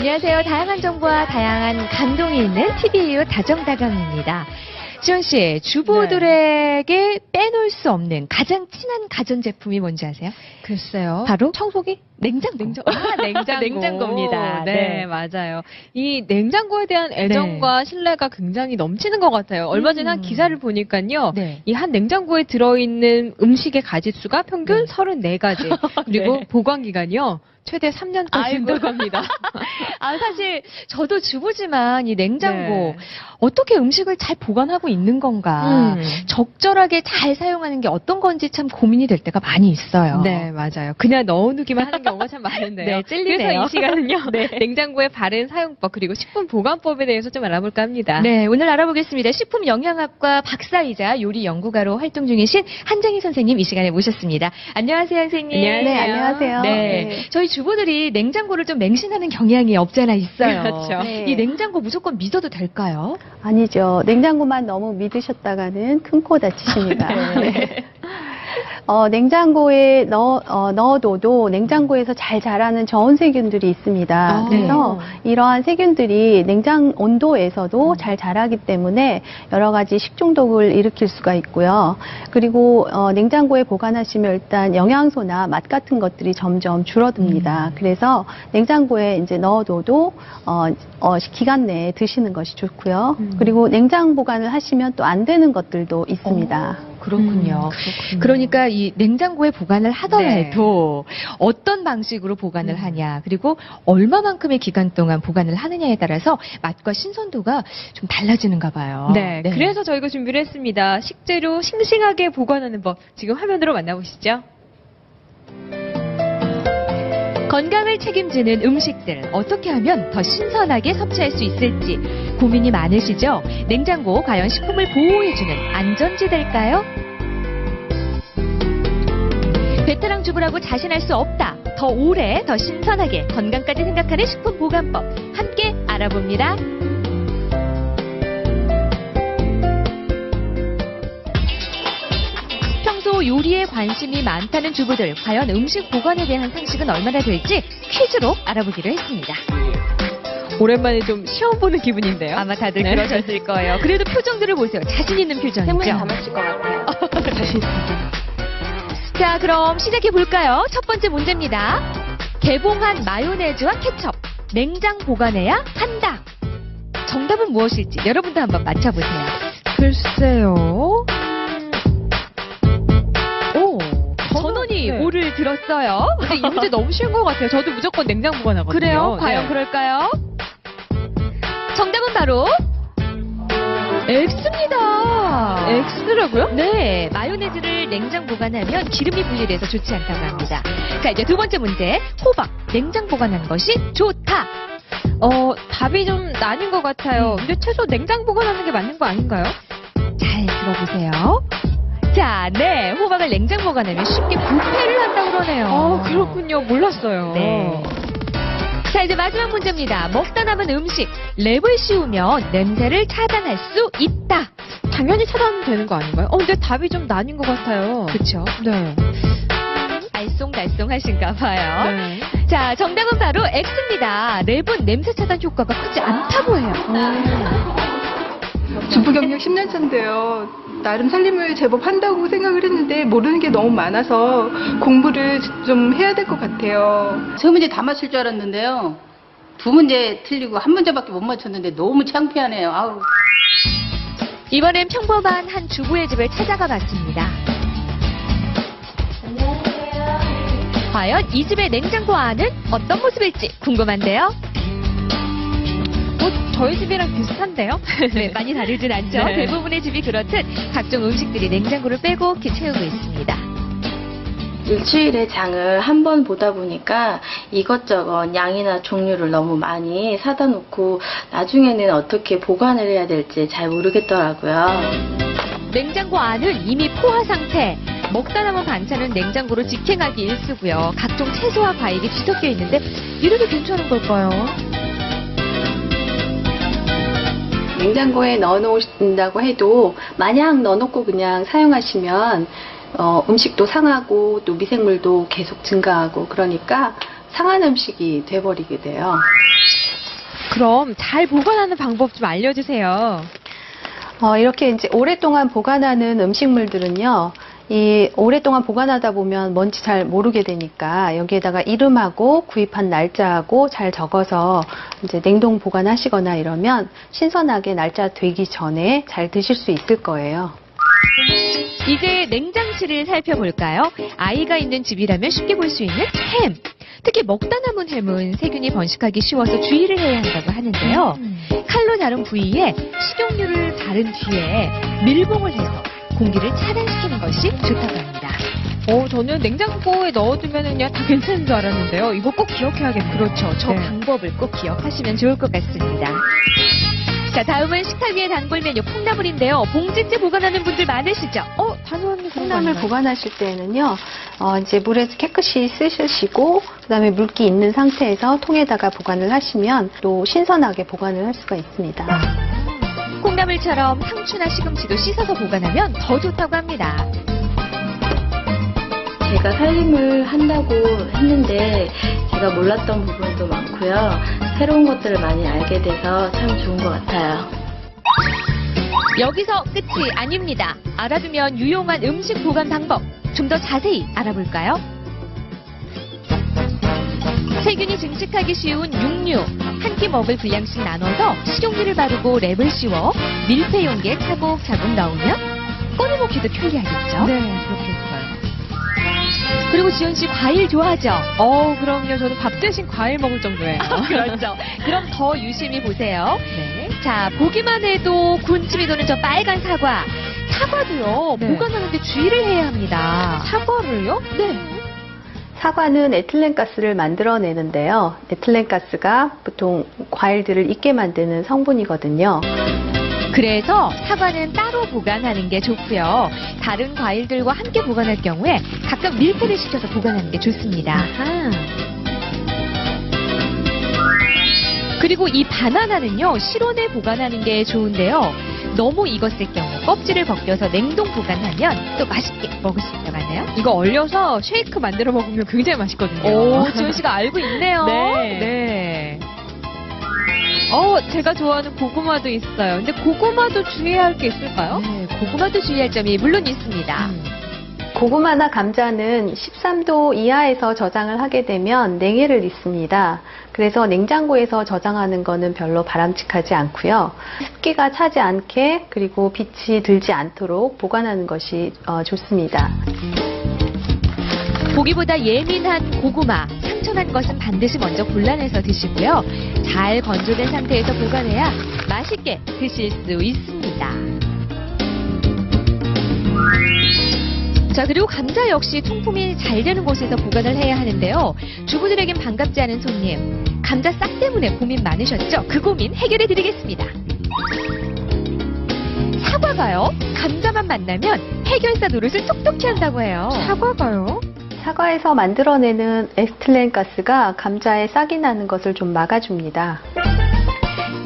안녕하세요. 다양한 정보와 다양한 감동이 있는 TVU 다정다감입니다. 지원 씨, 주부들에게 빼놓을 수 없는 가장 친한 가전제품이 뭔지 아세요? 글쎄요. 바로 청소기? 냉장고. 냉장고. 냉장고입니다. 네, 맞아요. 이 냉장고에 대한 애정과 신뢰가 굉장히 넘치는 것 같아요. 얼마 전에 한 기사를 보니까요. 네. 이 한 냉장고에 들어있는 음식의 가짓수가 평균 34가지. 그리고 네. 보관기간이요. 최대 3년까지 된다고 합니다. 아, 사실 저도 주부지만 이 냉장고 네. 어떻게 음식을 잘 보관하고 있는 건가, 음. 적절하게 잘 사용하는 게 어떤 건지 참 고민이 될 때가 많이 있어요. 네, 맞아요. 그냥 넣어두기만 하는 경우가 참 많은데요. 네, 찔리네요. 그래서 이 시간은요. 네. 냉장고의 바른 사용법 그리고 식품 보관법에 대해서 좀 알아볼까 합니다. 네, 오늘 알아보겠습니다. 식품영양학과 박사이자 요리 연구가로 활동 중이신 한정희 선생님 이 시간에 모셨습니다. 안녕하세요, 선생님. 안녕하세요. 네, 안녕하세요. 네, 저희 주부들이 냉장고를 좀 맹신하는 경향이 없잖아 있어요. 그렇죠. 네. 이 냉장고 무조건 믿어도 될까요? 아니죠. 냉장고만 너무 믿으셨다가는 큰 코 다치십니다. 네. 냉장고에 넣어둬도 냉장고에서 잘 자라는 저온 세균들이 있습니다. 아, 그래서 이러한 세균들이 냉장 온도에서도 잘 자라기 때문에 여러 가지 식중독을 일으킬 수가 있고요. 그리고 냉장고에 보관하시면 일단 영양소나 맛 같은 것들이 점점 줄어듭니다. 그래서 냉장고에 이제 넣어둬도 기간 내에 드시는 것이 좋고요. 그리고 냉장 보관을 하시면 또 안 되는 것들도 있습니다. 그렇군요. 그렇군요. 그러니까 이 냉장고에 보관을 하더라도 네. 어떤 방식으로 보관을 하냐, 그리고 얼마만큼의 기간 동안 보관을 하느냐에 따라서 맛과 신선도가 좀 달라지는가 봐요. 네, 그래서 저희가 준비를 했습니다. 식재료 싱싱하게 보관하는 법. 지금 화면으로 만나보시죠. 건강을 책임지는 음식들 어떻게 하면 더 신선하게 섭취할 수 있을지 고민이 많으시죠? 냉장고 과연 식품을 보호해주는 안전지대일까요? 베테랑 주부라고 자신할 수 없다. 더 오래, 더 신선하게 건강까지 생각하는 식품 보관법 함께 알아봅니다. 평소 요리에 관심이 많다는 주부들, 과연 음식 보관에 대한 상식은 얼마나 될지 퀴즈로 알아보기로 했습니다. 오랜만에 좀 시험 보는 기분인데요. 아마 다들 네. 그러셨을 거예요. 그래도 표정들을 보세요. 자신 있는 표정이죠. 담았을 것 같아요. 자신 있습니다. 자, 그럼 시작해 볼까요? 첫 번째 문제입니다. 개봉한 마요네즈와 케첩, 냉장 보관해야 한다. 정답은 무엇일지 여러분도 한번 맞춰보세요. 글쎄요. 오, 전원이 네. 오를 들었어요. 근데 이 문제 너무 쉬운 것 같아요. 저도 무조건 냉장 보관하거든요. 그래요? 과연 네. 그럴까요? 정답은 바로 X입니다. X라고요? 네, 마요네즈를 냉장 보관하면 기름이 분리돼서 좋지 않다고 합니다. 자, 이제 두 번째 문제. 호박, 냉장 보관하는 것이 좋다. 답이 좀 나뉜 것 같아요. 근데 최소 냉장 보관하는 게 맞는 거 아닌가요? 잘 들어보세요. 자, 네, 호박을 냉장 보관하면 쉽게 부패를 한다고 그러네요. 그렇군요. 몰랐어요. 네. 자, 이제 마지막 문제입니다. 먹다 남은 음식, 랩을 씌우면 냄새를 차단할 수 있다. 당연히 차단되는 거 아닌가요? 근데 답이 좀 나뉜 것 같아요. 그쵸? 네. 알쏭달쏭 하신가 봐요. 네. 자, 정답은 바로 X입니다. 랩은 냄새 차단 효과가 크지 않다고 해요. 주부 경력 10년 차인데요. 나름 살림을 제법 한다고 생각을 했는데 모르는 게 너무 많아서 공부를 좀 해야 될 것 같아요. 세 문제 다 맞출 줄 알았는데요. 두 문제 틀리고 한 문제밖에 못 맞췄는데 너무 창피하네요. 아우. 이번엔 평범한 한 주부의 집을 찾아가 봤습니다. 과연 이 집의 냉장고 안은 어떤 모습일지 궁금한데요? 저희 집이랑 비슷한데요? 네, 많이 다르진 않죠. 네. 대부분의 집이 그렇듯 각종 음식들이 냉장고를 빼곡히 채우고 있습니다. 일주일에 장을 한 번 보다 보니까 이것저것 양이나 종류를 너무 많이 사다 놓고 나중에는 어떻게 보관을 해야 될지 잘 모르겠더라고요. 냉장고 안은 이미 포화 상태. 먹다 남은 반찬은 냉장고로 직행하기 일쑤고요. 각종 채소와 과일이 뒤섞여 있는데 이래도 괜찮은 걸까요? 냉장고에 넣어놓으신다고 해도 마냥 넣어놓고 그냥 사용하시면 음식도 상하고 또 미생물도 계속 증가하고 그러니까 상한 음식이 돼버리게 돼요. 그럼 잘 보관하는 방법 좀 알려주세요. 이렇게 이제 오랫동안 보관하는 음식물들은요, 이 오랫동안 보관하다 보면 뭔지 잘 모르게 되니까 여기에다가 이름하고 구입한 날짜하고 잘 적어서 이제 냉동 보관하시거나 이러면 신선하게 날짜 되기 전에 잘 드실 수 있을 거예요. 이제 냉장실을 살펴볼까요? 아이가 있는 집이라면 쉽게 볼 수 있는 햄. 특히 먹다 남은 햄은 세균이 번식하기 쉬워서 주의를 해야 한다고 하는데요. 칼로 자른 부위에 식용유를 바른 뒤에 밀봉을 해서 공기를 차단시키는 것이 좋다고 합니다. 저는 냉장고에 넣어두면 그냥 다 괜찮은 줄 알았는데요. 이거 꼭 기억해야겠네요. 그렇죠. 저 네. 방법을 꼭 기억하시면 좋을 것 같습니다. 자, 다음은 식탁 위의 단골 메뉴 콩나물인데요. 봉지째 보관하는 분들 많으시죠? 당연히 콩나물 보관하실 때는요, 이제 물에서 깨끗이 씻으시고, 그 다음에 물기 있는 상태에서 통에다가 보관을 하시면 또 신선하게 보관을 할 수가 있습니다. 콩나물처럼 상추나 시금치도 씻어서 보관하면 더 좋다고 합니다. 제가 살림을 한다고 했는데 제가 몰랐던 부분도 많고요. 새로운 것들을 많이 알게 돼서 참 좋은 것 같아요. 여기서 끝이 아닙니다. 알아두면 유용한 음식 보관 방법 좀 더 자세히 알아볼까요? 세균이 증식하기 쉬운 육류 한 끼 먹을 분량씩 나눠서 식용유를 바르고 랩을 씌워 밀폐 용기에 차곡차곡 넣으면 꺼내 먹기도 편리하겠죠? 네, 그렇겠어요. 그리고 지연 씨 과일 좋아하죠? 그럼요. 저는 밥 대신 과일 먹을 정도예요. 그렇죠. 그럼 더 유심히 보세요. 네. 자, 보기만 해도 군침이 도는 저 빨간 사과. 사과도요, 네. 보관하는데 주의를 해야 합니다. 사과를요? 네. 사과는 에틸렌가스를 만들어내는데요. 에틸렌가스가 보통 과일들을 익게 만드는 성분이거든요. 그래서 사과는 따로 보관하는 게 좋고요. 다른 과일들과 함께 보관할 경우에 각각 밀폐를 시켜서 보관하는 게 좋습니다. 그리고 이 바나나는요, 실온에 보관하는 게 좋은데요. 너무 익었을 경우 껍질을 벗겨서 냉동 보관하면 또 맛있게 먹을 수 있다고 하네요. 이거 얼려서 쉐이크 만들어 먹으면 굉장히 맛있거든요. 오, 지원 씨가 알고 있네요. 네. 네. 제가 좋아하는 고구마도 있어요. 근데 고구마도 주의해야 할 게 있을까요? 네, 고구마도 주의할 점이 물론 있습니다. 고구마나 감자는 13도 이하에서 저장을 하게 되면 냉해를 입습니다. 그래서 냉장고에서 저장하는 거는 별로 바람직하지 않고요. 습기가 차지 않게 그리고 빛이 들지 않도록 보관하는 것이 좋습니다. 보기보다 예민한 고구마, 상처난 것은 반드시 먼저 골라내서 드시고요. 잘 건조된 상태에서 보관해야 맛있게 드실 수 있습니다. 자, 그리고 감자 역시 통풍이 잘 되는 곳에서 보관을 해야 하는데요. 주부들에겐 반갑지 않은 손님, 감자 싹 때문에 고민 많으셨죠? 그 고민 해결해 드리겠습니다. 사과가요, 감자만 만나면 해결사 노릇을 톡톡히 한다고 해요. 사과가요? 사과에서 만들어내는 에틸렌가스가 감자에 싹이 나는 것을 좀 막아줍니다.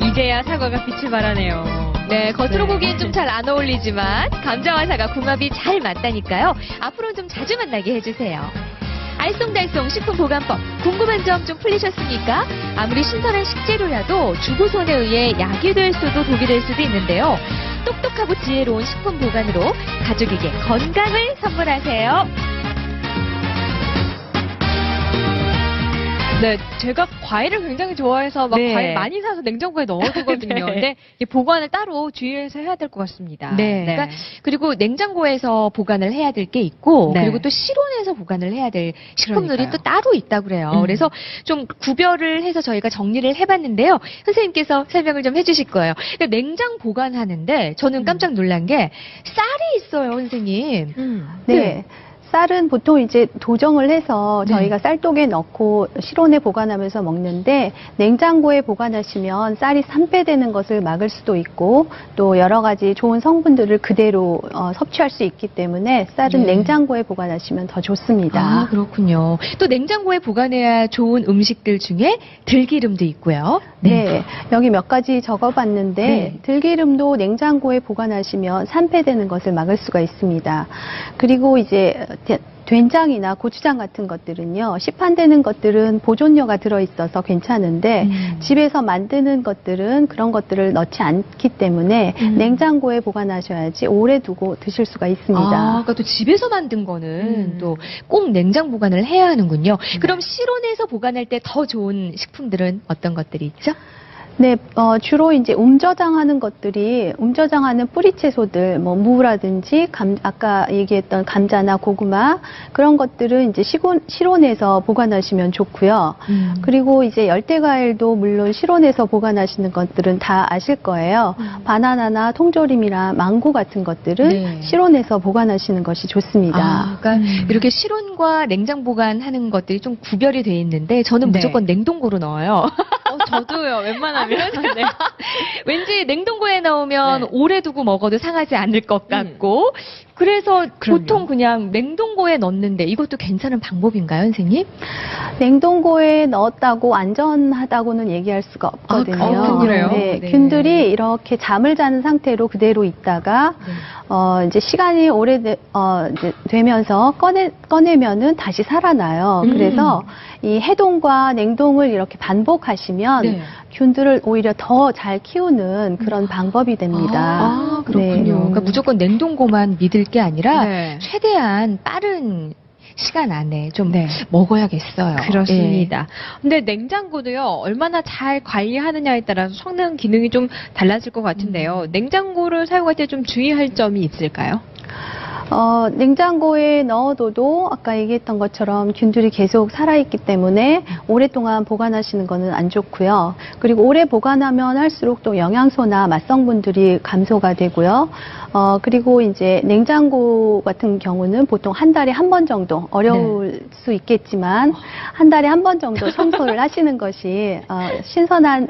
이제야 사과가 빛을 발하네요. 네, 겉으로 네. 보기엔 좀 잘 안 어울리지만 감자와 사과 궁합이 잘 맞다니까요. 앞으로는 좀 자주 만나게 해주세요. 알쏭달쏭 식품 보관법 궁금한 점 좀 풀리셨습니까? 아무리 신선한 식재료라도 주고손에 의해 약이 될 수도 독이 될 수도 있는데요. 똑똑하고 지혜로운 식품 보관으로 가족에게 건강을 선물하세요. 네, 제가 과일을 굉장히 좋아해서 막 네. 과일 많이 사서 냉장고에 넣어두거든요. 네. 근데 이 보관을 따로 주의해서 해야 될 것 같습니다. 네. 그러니까 그리고 냉장고에서 보관을 해야 될 게 있고 네. 그리고 또 실온에서 보관을 해야 될 식품들이 그러니까요. 또 따로 있다고 그래요. 그래서 좀 구별을 해서 저희가 정리를 해봤는데요. 선생님께서 설명을 좀 해주실 거예요. 그러니까 냉장 보관하는데 저는 깜짝 놀란 게 쌀이 있어요, 선생님. 네. 네. 쌀은 보통 이제 도정을 해서 네. 저희가 쌀독에 넣고 실온에 보관하면서 먹는데 냉장고에 보관하시면 쌀이 산패되는 것을 막을 수도 있고 또 여러 가지 좋은 성분들을 그대로 섭취할 수 있기 때문에 쌀은 네. 냉장고에 보관하시면 더 좋습니다. 아, 그렇군요. 또 냉장고에 보관해야 좋은 음식들 중에 들기름도 있고요. 네, 여기 몇 가지 적어봤는데 네. 들기름도 냉장고에 보관하시면 산패되는 것을 막을 수가 있습니다. 그리고 이제 된장이나 고추장 같은 것들은요, 시판되는 것들은 보존료가 들어있어서 괜찮은데 집에서 만드는 것들은 그런 것들을 넣지 않기 때문에 냉장고에 보관하셔야지 오래 두고 드실 수가 있습니다. 그러니까 또 집에서 만든 거는 또 꼭 냉장 보관을 해야 하는군요. 그럼 실온에서 보관할 때 더 좋은 식품들은 어떤 것들이 있죠? 네, 주로 이제 음저장하는 것들이, 음저장하는 뿌리채소들, 뭐 무라든지 아까 얘기했던 감자나 고구마 그런 것들은 이제 실온에서 보관하시면 좋고요. 그리고 이제 열대과일도 물론 실온에서 보관하시는 것들은 다 아실 거예요. 바나나나 통조림이나 망고 같은 것들은 네. 실온에서 보관하시는 것이 좋습니다. 그러니까 이렇게 실온과 냉장 보관하는 것들이 좀 구별이 돼 있는데 저는 네. 무조건 냉동고로 넣어요. 저도요. 웬만하면. 네. 왠지 냉동고에 넣으면 네. 오래 두고 먹어도 상하지 않을 것 같고 그래서 그럼요. 보통 그냥 냉동고에 넣는데 이것도 괜찮은 방법인가요, 선생님? 냉동고에 넣었다고 안전하다고는 얘기할 수가 없거든요. 그래요? 네, 네. 균들이 이렇게 잠을 자는 상태로 그대로 있다가 이제 시간이 이제 되면서 꺼내면은 다시 살아나요. 그래서 이 해동과 냉동을 이렇게 반복하시면 네. 균들을 오히려 더 잘 키우는 그런 방법이 됩니다. 그렇군요. 네. 그러니까 무조건 냉동고만 믿을 게 아니라 네. 최대한 빠른 시간 안에 좀 네. 먹어야겠어요. 그렇습니다. 근데 냉장고도요, 얼마나 잘 관리하느냐에 따라서 성능 기능이 좀 달라질 것 같은데요. 냉장고를 사용할 때 좀 주의할 점이 있을까요? 냉장고에 넣어둬도 아까 얘기했던 것처럼 균들이 계속 살아있기 때문에 오랫동안 보관하시는 거는 안 좋고요. 그리고 오래 보관하면 할수록 또 영양소나 맛성분들이 감소가 되고요. 그리고 이제 냉장고 같은 경우는 보통 한 달에 한 번 정도 어려울 수 있겠지만 한 달에 한 번 정도 청소를 하시는 것이 신선한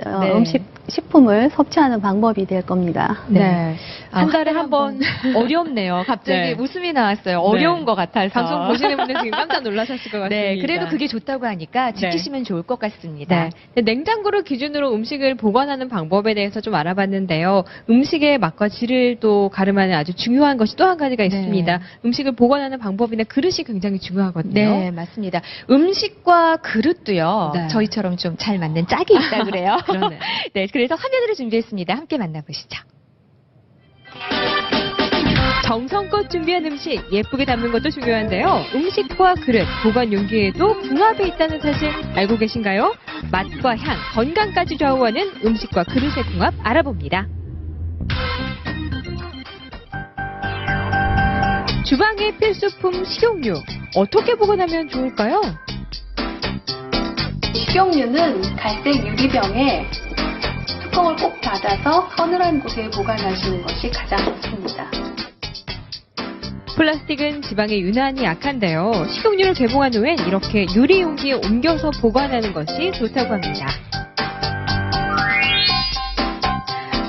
식품을 섭취하는 방법이 될 겁니다. 네. 한 달에 한 번. 어렵네요. 갑자기 네. 웃음이 나왔어요. 어려운 네. 것 같아서. 방송 보시는 분들 지금 깜짝 놀라셨을 것 같습니다. 네, 그래도 그게 좋다고 하니까 지키시면 좋을 것 같습니다. 네. 네, 냉장고를 기준으로 음식을 보관하는 방법에 대해서 좀 알아봤는데요. 음식의 맛과 질을 또 가름하는 아주 중요한 것이 또 한 가지가 있습니다. 음식을 보관하는 방법이나 그릇이 굉장히 중요하거든요. 네, 맞습니다. 음식과 그릇도요. 네. 저희처럼 좀 잘 맞는 짝이 있다 그래요. 그러네. 네, 그래서 화면으로 준비했습니다. 함께 만나보시죠. 정성껏 준비한 음식 예쁘게 담는 것도 중요한데요. 음식과 그릇, 보관 용기에도 궁합이 있다는 사실 알고 계신가요? 맛과 향, 건강까지 좌우하는 음식과 그릇의 궁합 알아봅니다. 주방의 필수품 식용유, 어떻게 보관하면 좋을까요? 식용유는 갈색 유리병에 뚜껑을 꼭 닫아서 서늘한 곳에 보관하시는 것이 가장 좋습니다. 플라스틱은 지방에 유난히 약한데요. 식용유를 개봉한 후엔 이렇게 유리 용기에 옮겨서 보관하는 것이 좋다고 합니다.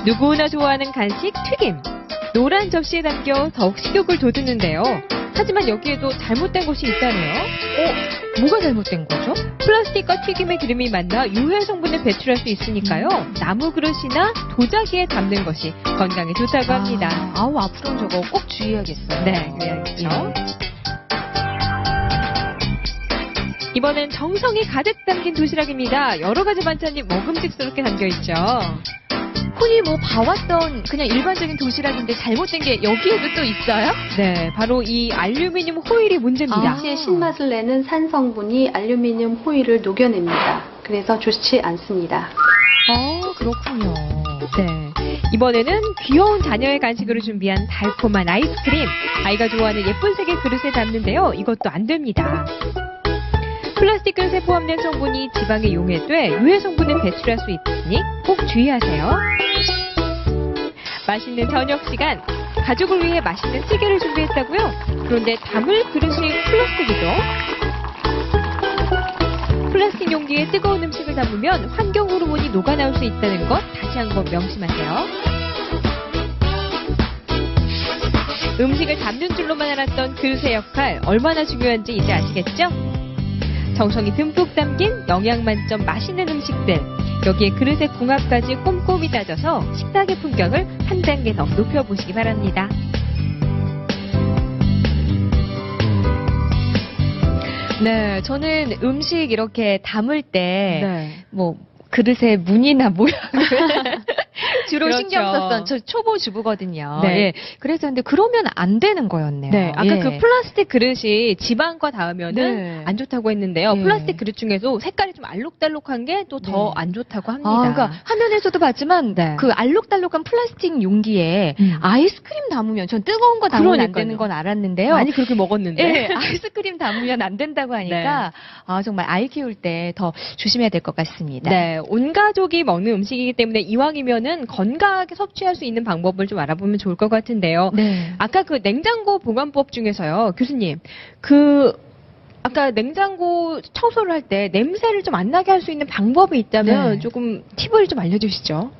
누구나 좋아하는 간식 튀김. 노란 접시에 담겨 더욱 식욕을 돋우는데요. 하지만 여기에도 잘못된 것이 있다네요. 뭐가 잘못된 거죠? 플라스틱과 튀김의 기름이 만나 유해 성분을 배출할 수 있으니까요. 나무 그릇이나 도자기에 담는 것이 건강에 좋다고 합니다. 앞으로는 저거 꼭 주의해야겠어요. 네, 그래야겠죠. 이번엔 정성이 가득 담긴 도시락입니다. 여러 가지 반찬이 먹음직스럽게 담겨있죠. 흔히 봐왔던 그냥 일반적인 도시락인데 잘못된 게 여기에도 또 있어요? 네, 바로 이 알루미늄 호일이 문제입니다. 김치의 신맛을 내는 산성분이 알루미늄 호일을 녹여냅니다. 그래서 좋지 않습니다. 그렇군요. 네, 이번에는 귀여운 자녀의 간식으로 준비한 달콤한 아이스크림. 아이가 좋아하는 예쁜 색의 그릇에 담는데요. 이것도 안 됩니다. 플라스틱 그릇에 포함된 성분이 지방에 용해돼 유해 성분을 배출할 수 있으니 꼭 주의하세요. 맛있는 저녁 시간, 가족을 위해 맛있는 찌개를 준비했다고요? 그런데 담을 그릇이 플라스틱이죠? 플라스틱 용기에 뜨거운 음식을 담으면 환경 호르몬이 녹아나올 수 있다는 것 다시 한번 명심하세요. 음식을 담는 줄로만 알았던 그릇의 역할 얼마나 중요한지 이제 아시겠죠? 정성이 듬뿍 담긴 영양 만점 맛있는 음식들. 여기에 그릇의 궁합까지 꼼꼼히 따져서 식탁의 풍경을 한 단계 더 높여보시기 바랍니다. 네, 저는 음식 이렇게 담을 때, 네. 뭐, 그릇의 무늬나 모양을 주로 그렇죠. 신경 썼던 저 초보 주부거든요. 네. 예. 그래서 근데 그러면 안 되는 거였네요. 네, 아까 예. 그 플라스틱 그릇이 지방과 닿으면은 네. 안 좋다고 했는데요. 예. 플라스틱 그릇 중에도 색깔이 좀 알록달록한 게 또 더 네. 안 좋다고 합니다. 아, 그러니까 화면에서도 봤지만 네. 그 알록달록한 플라스틱 용기에 음. 아이스크림 담으면 전 뜨거운 거 담으면 안 그러니까요. 되는 건 알았는데요. 많이 그렇게 먹었는데. 예, 아이스크림 담으면 안 된다고 하니까 아, 정말 아이 키울 때 더 조심해야 될 것 같습니다. 네, 온 가족이 먹는 음식이기 때문에 이왕이면은 건강하게 섭취할 수 있는 방법을 좀 알아보면 좋을 것 같은데요. 네. 아까 그 냉장고 보관법 중에서요, 교수님, 아까 냉장고 청소를 할 때 냄새를 좀 안 나게 할 수 있는 방법이 있다면 네. 조금 팁을 좀 알려주시죠.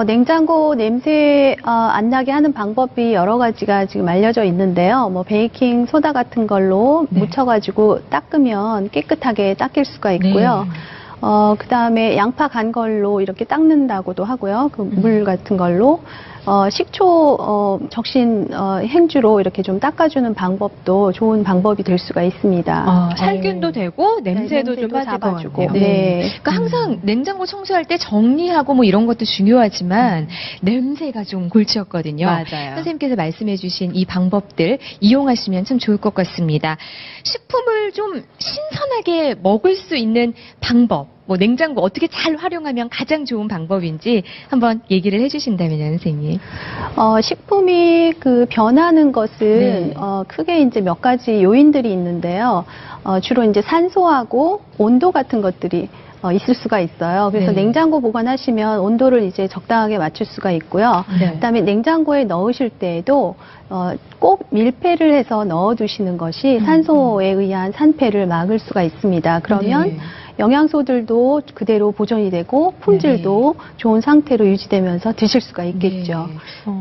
냉장고 냄새 안 나게 하는 방법이 여러 가지가 지금 알려져 있는데요. 뭐 베이킹 소다 같은 걸로 네. 묻혀가지고 닦으면 깨끗하게 닦일 수가 있고요. 그 다음에 양파 간 걸로 이렇게 닦는다고도 하고요. 그 물 같은 걸로. 식초, 적신, 행주로 이렇게 좀 닦아주는 방법도 좋은 방법이 될 수가 있습니다. 살균도 되고 냄새도 네, 좀 빠질 것 잡아주고. 같네요. 네. 그러니까 항상 냉장고 청소할 때 정리하고 뭐 이런 것도 중요하지만 냄새가 좀 골치였거든요. 맞아요. 선생님께서 말씀해주신 이 방법들 이용하시면 참 좋을 것 같습니다. 식품을 좀 신선하게 먹을 수 있는 방법, 뭐 냉장고 어떻게 잘 활용하면 가장 좋은 방법인지 한번 얘기를 해주신다면요, 선생님. 식품이 그 변하는 것은 네. 크게 이제 몇 가지 요인들이 있는데요. 주로 이제 산소하고 온도 같은 것들이 있을 수가 있어요. 그래서 네. 냉장고 보관하시면 온도를 이제 적당하게 맞출 수가 있고요. 네. 그다음에 냉장고에 넣으실 때에도 꼭 밀폐를 해서 넣어두시는 것이 산소에 의한 산패를 막을 수가 있습니다. 그러면 네. 영양소들도 그대로 보존이 되고 품질도 좋은 상태로 유지되면서 드실 수가 있겠죠. 네.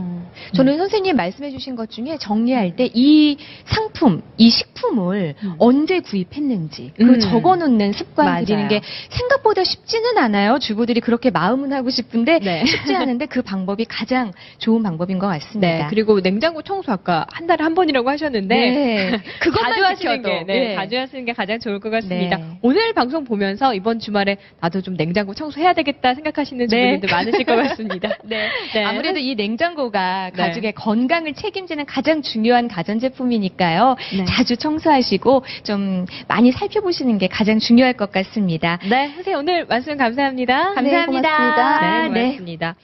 저는 선생님 말씀해주신 것 중에 정리할 때 이 상품, 이 식품을 언제 구입했는지 그걸 적어놓는 습관 맞아요. 들이는 게 생각보다 쉽지는 않아요. 주부들이 그렇게 마음은 하고 싶은데 네. 쉽지 않은데 그 방법이 가장 좋은 방법인 것 같습니다. 네, 그리고 냉장고 청소 아까 한 달에 한 번이라고 하셨는데 네. 그것만 자주 하시는 지켜도. 게, 네, 네. 자주 하시는 게 가장 좋을 것 같습니다. 네. 오늘 방송 보면서 이번 주말에 나도 좀 냉장고 청소해야 되겠다 생각하시는 네. 주부님들 많으실 것 같습니다. 네. 네. 아무래도 이 냉장고가 네. 가족의 건강을 책임지는 가장 중요한 가전제품이니까요. 네. 자주 청소하시고 좀 많이 살펴보시는 게 가장 중요할 것 같습니다. 네, 선생님 오늘 말씀 감사합니다. 감사합니다. 고맙습니다. 네, 고맙습니다.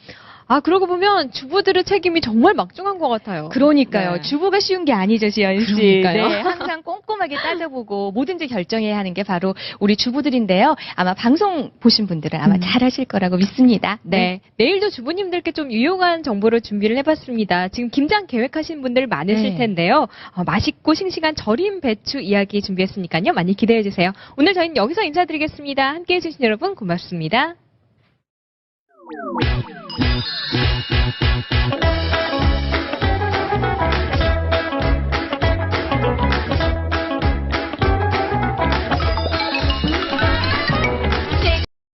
아, 그러고 보면 주부들의 책임이 정말 막중한 것 같아요. 그러니까요. 네. 주부가 쉬운 게 아니죠, 지연 씨. 그러니까요. 네, 항상 꼼꼼하게 따져보고 뭐든지 결정해야 하는 게 바로 우리 주부들인데요. 아마 방송 보신 분들은 아마 잘 하실 거라고 믿습니다. 네. 내일도 주부님들께 좀 유용한 정보를 준비를 해봤습니다. 지금 김장 계획하신 분들 많으실 네. 텐데요. 맛있고 싱싱한 절임 배추 이야기 준비했으니까요. 많이 기대해주세요. 오늘 저희는 여기서 인사드리겠습니다. 함께 해주신 여러분 고맙습니다.